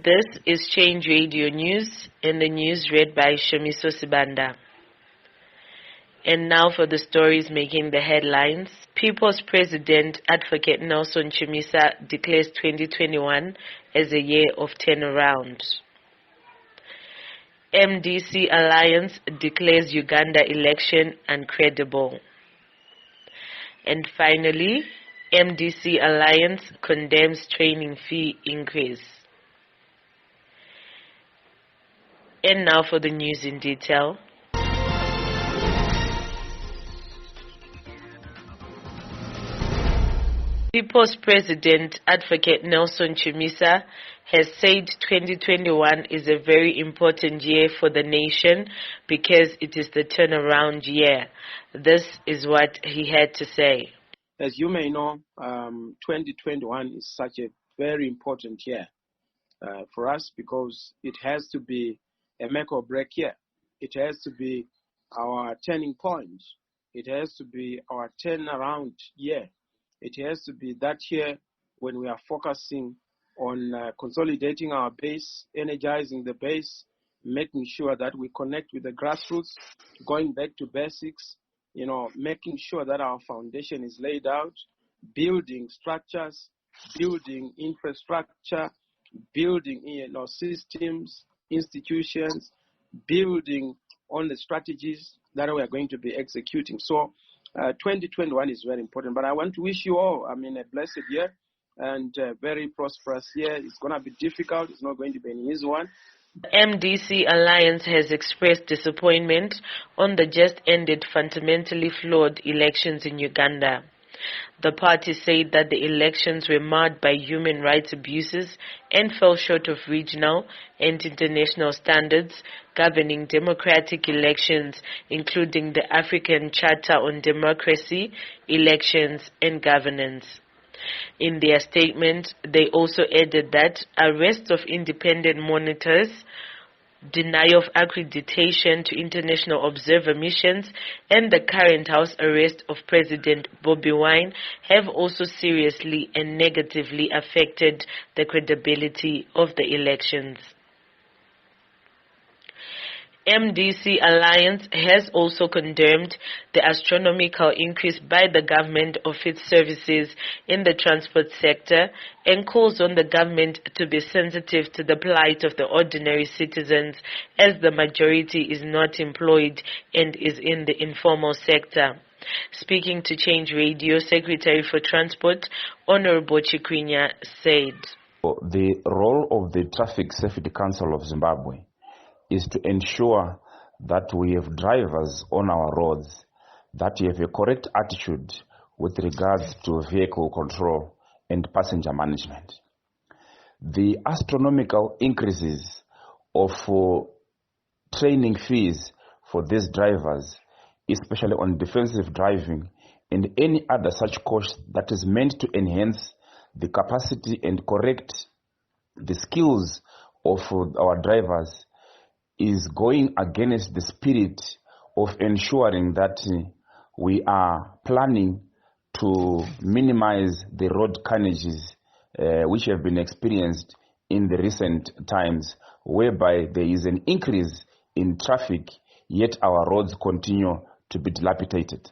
This is Change Radio News, and the news read by Shamiso Sibanda. And now for the stories making the headlines. People's President Advocate Nelson Chamisa declares 2021 as a year of turnaround. MDC Alliance declares Uganda election uncredible. And finally, MDC Alliance condemns training fee increase. And now for the news in detail. People's President Advocate Nelson Chamisa has said 2021 is a very important year for the nation because it is the turnaround year. This is what he had to say. As you may know, 2021 is such a very important year for us because it has to be a make or break year. It has to be our turning point. It has to be our turnaround year. It has to be that year when we are focusing on consolidating our base, energizing the base, making sure that we connect with the grassroots, going back to basics, making sure that our foundation is laid out, building structures, building infrastructure, building systems, institutions, building on the strategies that we are going to be executing. So 2021 is very important, but I want to wish you all, a blessed year and a very prosperous year. It's going to be difficult. It's not going to be an easy one. The MDC Alliance has expressed disappointment on the just ended fundamentally flawed elections in Uganda. The party said that the elections were marred by human rights abuses and fell short of regional and international standards governing democratic elections, including the African Charter on Democracy, Elections and Governance. In their statement, they also added that arrest of independent monitors, denial of accreditation to international observer missions, and the current house arrest of President Bobi Wine have also seriously and negatively affected the credibility of the elections. MDC Alliance has also condemned the astronomical increase by the government of its services in the transport sector and calls on the government to be sensitive to the plight of the ordinary citizens as the majority is not employed and is in the informal sector. Speaking to Change Radio, Secretary for Transport, Honorable Chikwinya said, the role of the Traffic Safety Council of Zimbabwe is to ensure that we have drivers on our roads that have a correct attitude with regards to vehicle control and passenger management. The astronomical increases of training fees for these drivers, especially on defensive driving and any other such course that is meant to enhance the capacity and correct the skills of our drivers, is going against the spirit of ensuring that we are planning to minimize the road carnages which have been experienced in the recent times, whereby there is an increase in traffic, yet our roads continue to be dilapidated.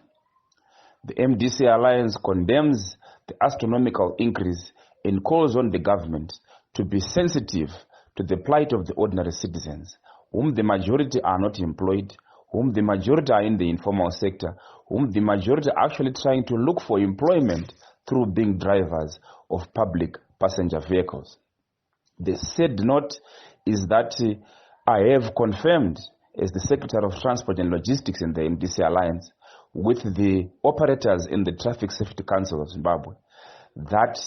The MDC Alliance condemns the astronomical increase and calls on the government to be sensitive to the plight of the ordinary citizens, whom the majority are not employed, whom the majority are in the informal sector, whom the majority are actually trying to look for employment through being drivers of public passenger vehicles. The said note is that I have confirmed as the Secretary of Transport and Logistics in the MDC Alliance with the operators in the Traffic Safety Council of Zimbabwe that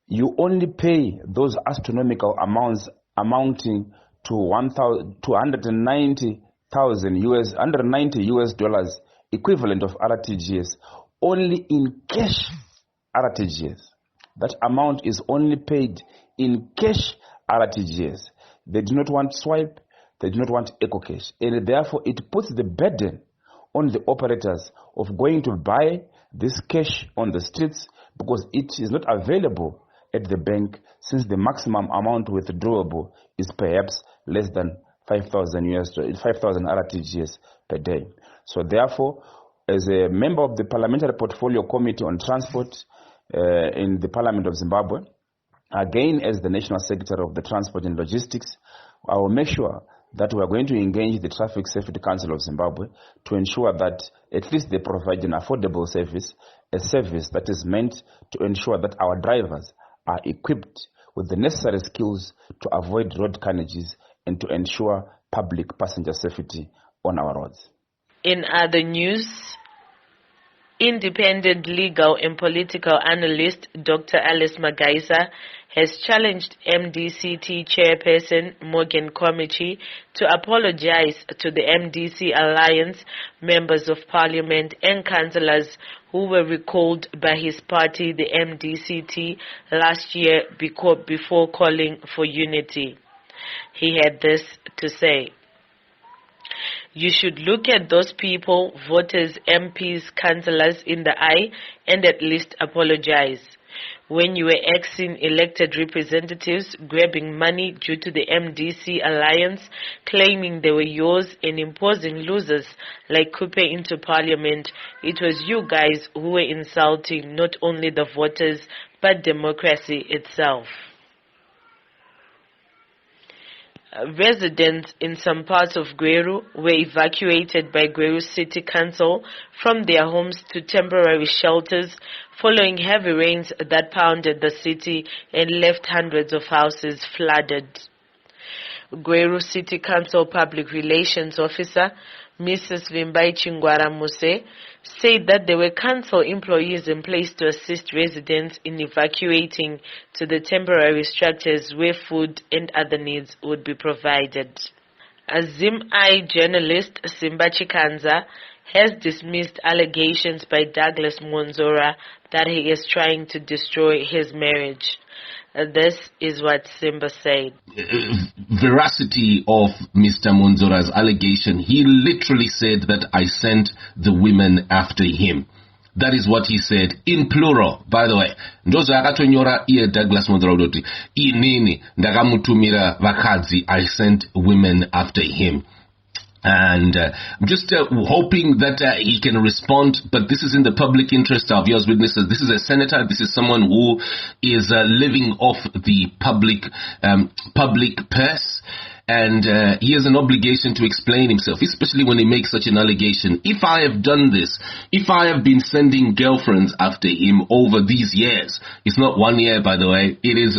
you only pay those astronomical amounts amounting to $190,000 $190 equivalent of RTGS only in cash RTGS. That amount is only paid in cash RTGS. They do not want swipe, they do not want EcoCash, and therefore it puts the burden on the operators of going to buy this cash on the streets because it is not available at the bank, since the maximum amount withdrawable is perhaps less than 5,000 RTGS per day. So therefore, as a member of the Parliamentary Portfolio Committee on Transport in the Parliament of Zimbabwe, again as the National Secretary of the Transport and Logistics, I will make sure that we are going to engage the Traffic Safety Council of Zimbabwe to ensure that at least they provide an affordable service, a service that is meant to ensure that our drivers are equipped with the necessary skills to avoid road carnages and to ensure public passenger safety on our roads. In other news, independent legal and political analyst Dr. Alice Magaisa has challenged MDCT chairperson Morgan Komichi to apologize to the MDC Alliance members of parliament and councillors who were recalled by his party, the MDCT, last year before calling for unity. He had this to say: "You should look at those people, voters, MPs, councillors in the eye and at least apologize. When you were axing elected representatives, grabbing money due to the MDC Alliance, claiming they were yours and imposing losers like Kupe into parliament, it was you guys who were insulting not only the voters but democracy itself." Residents in some parts of Gweru were evacuated by Gweru City Council from their homes to temporary shelters following heavy rains that pounded the city and left hundreds of houses flooded. Gweru City Council Public Relations Officer Mrs. Vimbai Chingwara Muse said that there were council employees in place to assist residents in evacuating to the temporary structures where food and other needs would be provided. A Zim-I journalist, Simba Chikanza, has dismissed allegations by Douglas Monzora that he is trying to destroy his marriage. This is what Simba said. Veracity of Mr. Monzora's allegation. He literally said that I sent the women after him. That is what he said, in plural, by the way. Ndozo akatonyora iye Douglas Monzora udoti inini ndakamutumira vakadzi, I sent women after him. And I'm just hoping that he can respond, but this is in the public interest of viewers, witnesses. This is a senator. This is someone who is living off the public purse, and he has an obligation to explain himself, especially when he makes such an allegation. If I have done this, if I have been sending girlfriends after him over these years, it's not 1 year, by the way, it is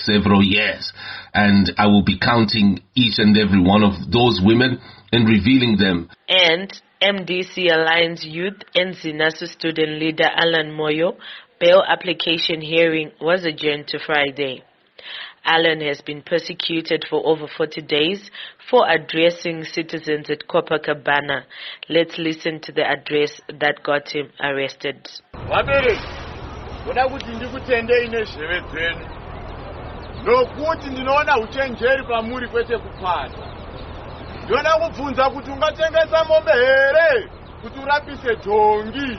several years, and I will be counting each and every one of those women and revealing them. And MDC Alliance Youth and Zinasu student leader Alan Moyo bail application hearing was adjourned to Friday. Alan has been persecuted for over 40 days for addressing citizens at Copacabana. Let's listen to the address that got him arrested. Ndona kubvunza kuti ungatengesa mombe here kuti urapise dhongi.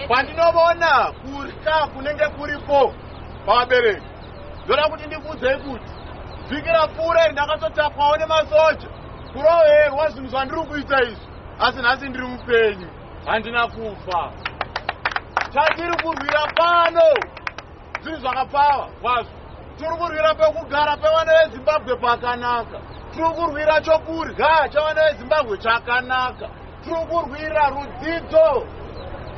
Pandinoona kurya kunenge kuripo pavabereki, ndona kuti ndibvunzei kuti vhiki rapfuura ndakatotapwawo nemasoja kuroverwa zvinhu zvandiri kuita izvi, asi nhasi ndiri mupenyu, handina kufa. Chatiri kurwira pano zvinhu zvakapfava kwazvo. Tiri kurwira pekugara pevana veZimbabwe pakanaka. Tiri kurwira chokurya chavana veZimbabwe chakanaka. Tiri kurwira rudzidzo,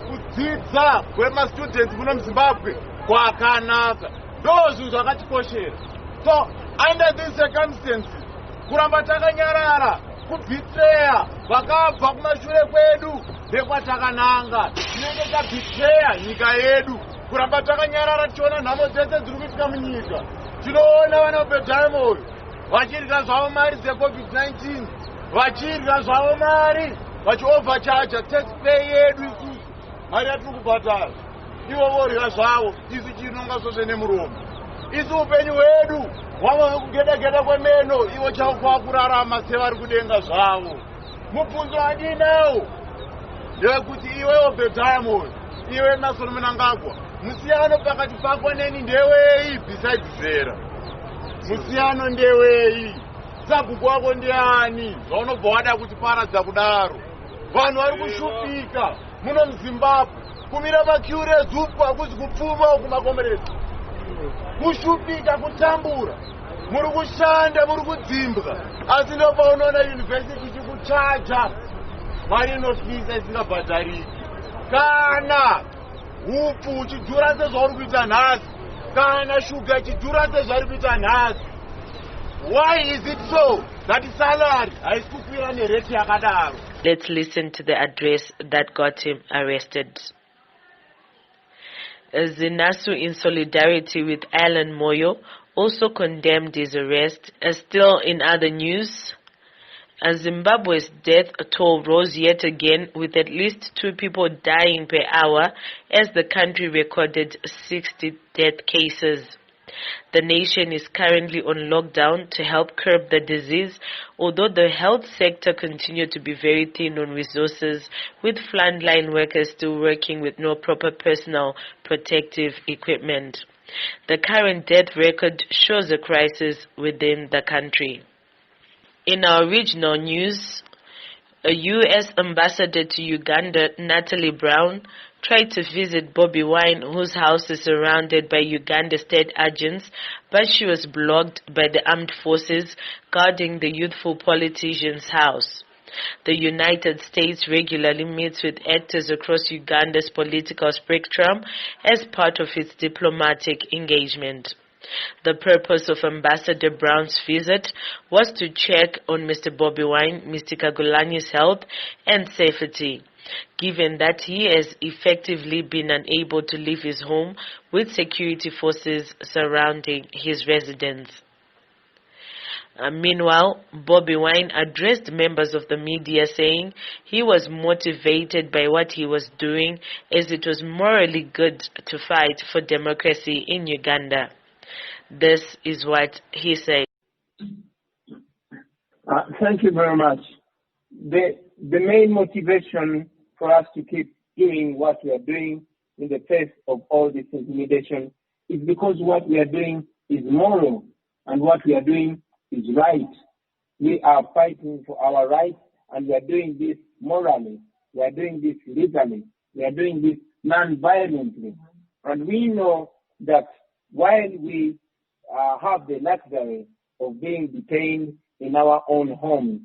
kudzidza kwemastudents muno muZimbabwe kwakanaka. Ndo zvinhu zvakatikoshera. So under these circumstances, kuramba takanyarara, kubhitreya vakabva kumashure kwedu nekwatakananga, tinenge tabhitreya nyika yedu. Kuramba takanyarara tichiona nhamo dzese dziri kuitika munyika. Tinoona vana veDiamond vachirya zvavo mari dzeCovid-19, vachirya zvavo mari vachiovercharger tax pay yedu isusu, mari yatiri kubhadhara. Ivo vorya zvavo, isu chinonga zvose nemuromo. Isu upenyu hwedu hwava kugedageda kwemeno, ivo chavo kwakurarama sevari kudenga zvavo. Mubvunzo wandinawo ndewekuti iwewo veDiamond, iwe naSolomon Mnangagwa, musiyano pakati pako neni ndewei besides Zera? Musiyano ndewei? Sabhuku wako ndiani zvaunobva wada kutiparadza kudaro? Vanhu vari kushupika muno muZimbabwe. Kumira makiure zupu hakuzi kupfuma kumakomeredzi. Kushupika, kutambura. Muri kushanda, muri kudzimbwa. Asi ndobva unoona yunivhesiti ichikuchacha mari inofisa isingabhadhariki. Kana upfu uchidhura sezvauri kuita nhasi, kana shuga ichidhura sezvauri kuita nhasi, why is it so that salary haisi kukwira nereti yakadaro? Let's listen to the address that got him arrested. Zinasu, in solidarity with Alan Moyo, also condemned his arrest. Still in other news, Zimbabwe's death toll rose yet again, with at least 2 people dying per hour as the country recorded 60 death cases. The nation is currently on lockdown to help curb the disease, although the health sector continued to be very thin on resources, with frontline workers still working with no proper personal protective equipment. The current death record shows a crisis within the country. In our regional news, a U.S. ambassador to Uganda, Natalie Brown, tried to visit Bobi Wine, whose house is surrounded by Uganda state agents, but she was blocked by the armed forces guarding the youthful politician's house. The United States regularly meets with actors across Uganda's political spectrum as part of its diplomatic engagement. The purpose of Ambassador Brown's visit was to check on Mr. Bobi Wine, Mr. Kyagulanyi's health and safety, given that he has effectively been unable to leave his home with security forces surrounding his residence. Meanwhile, Bobi Wine addressed members of the media saying he was motivated by what he was doing, as it was morally good to fight for democracy in Uganda. This is what he said. Thank you very much. The main motivation for us to keep doing what we are doing in the face of all this intimidation is because what we are doing is moral and what we are doing is right. We are fighting for our rights, and we are doing this morally. We are doing this legally. We are doing this non-violently. And we know that while we have the luxury of being detained in our own homes,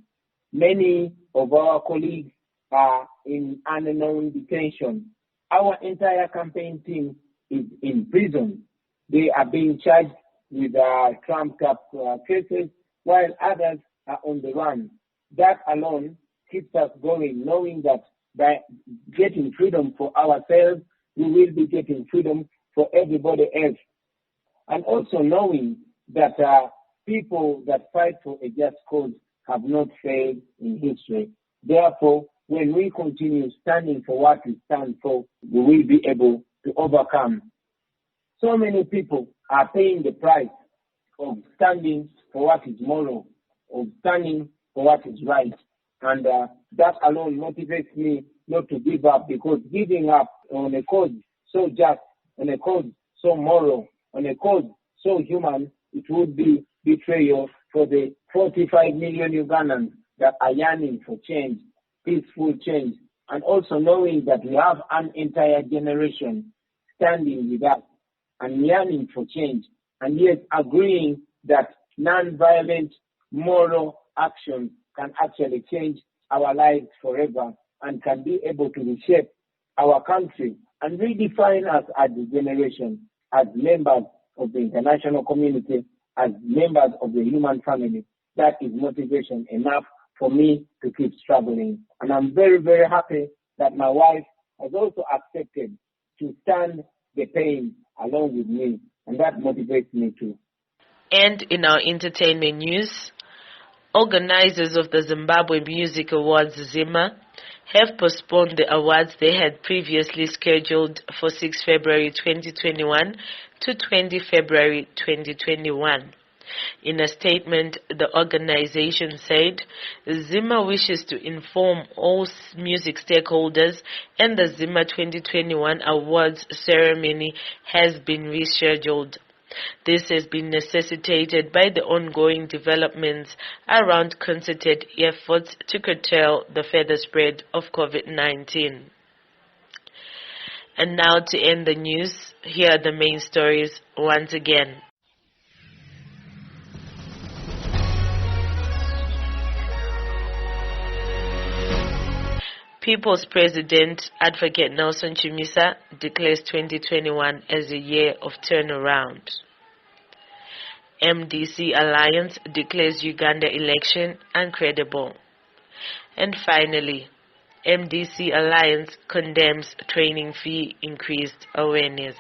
many of our colleagues are in unknown detention. Our entire campaign team is in prison. They are being charged with trumped-up cases, while others are on the run. That alone keeps us going, knowing that by getting freedom for ourselves, we will be getting freedom for everybody else. And also knowing that people that fight for a just cause have not failed in history. Therefore, when we continue standing for what we stand for, we will be able to overcome. So many people are paying the price of standing for what is moral, of standing for what is right. And that alone motivates me not to give up, because giving up on a cause so just, on a cause so moral, on a cause so human, it would be betrayal for the 45 million Ugandans that are yearning for change, peaceful change, and also knowing that we have an entire generation standing with us and yearning for change, and yet agreeing that non-violent moral action can actually change our lives forever and can be able to reshape our country and redefine us as a generation, as members of the international community, as members of the human family. That is motivation enough for me to keep struggling. And I'm very, very happy that my wife has also accepted to stand the pain along with me, and that motivates me too. And in our entertainment news, organizers of the Zimbabwe Music Awards, Zima, have postponed the awards they had previously scheduled for 6 February 2021 to 20 February 2021. In a statement, the organization said, Zima wishes to inform all music stakeholders and the Zima 2021 awards ceremony has been rescheduled. This has been necessitated by the ongoing developments around concerted efforts to curtail the further spread of COVID-19. And now to end the news, here are the main stories once again. People's President, Advocate Nelson Chamisa, declares 2021 as a year of turnaround. MDC Alliance declares Uganda election uncredible. And finally, MDC Alliance condemns training fee increased awareness.